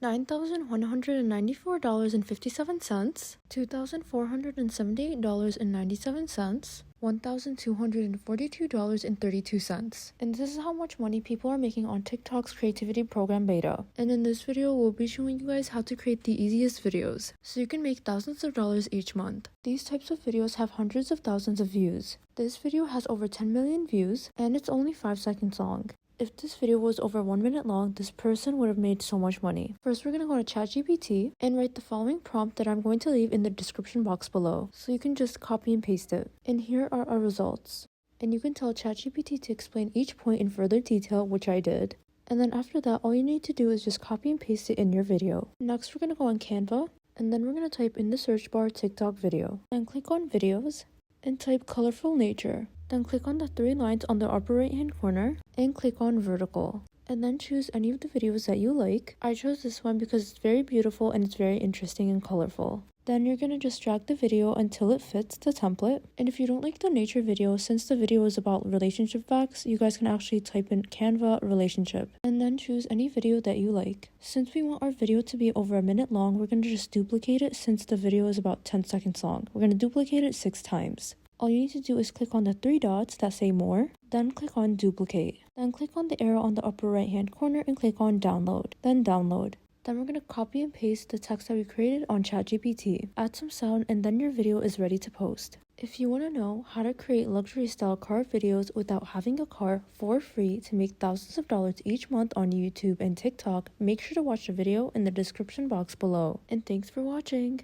$9,194.57, $2,478.97, $1,242.32. And this is how much money people are making on TikTok's creativity program beta. And in this video, we'll be showing you guys how to create the easiest videos, so you can make thousands of dollars each month. These types of videos have hundreds of thousands of views. This video has over 10 million views, and it's only 5 seconds long. If this video was over 1 minute long, this person would have made so much money. First, we're going to go to ChatGPT and write the following prompt that I'm going to leave in the description box below. So you can just copy and paste it. And here are our results. And you can tell ChatGPT to explain each point in further detail, which I did. And then after that, all you need to do is just copy and paste it in your video. Next, we're going to go on Canva. And then we're going to type in the search bar TikTok video. Then click on videos and type colorful nature. Then click on the 3 lines on the upper right hand corner and click on vertical. And then choose any of the videos that you like. I chose this one because it's very beautiful and it's very interesting and colorful. Then you're going to just drag the video until it fits the template. And if you don't like the nature video, since the video is about relationship facts, you guys can actually type in Canva relationship. And then choose any video that you like. Since we want our video to be over 1 minute long, we're going to just duplicate it since the video is about 10 seconds long. We're going to duplicate it 6 times. All you need to do is click on the 3 dots that say more, then click on duplicate. Then click on the arrow on the upper right hand corner and click on download, then download. Then we're going to copy and paste the text that we created on ChatGPT. Add some sound and then your video is ready to post. If you want to know how to create luxury style car videos without having a car for free to make thousands of dollars each month on YouTube and TikTok, make sure to watch the video in the description box below. And thanks for watching!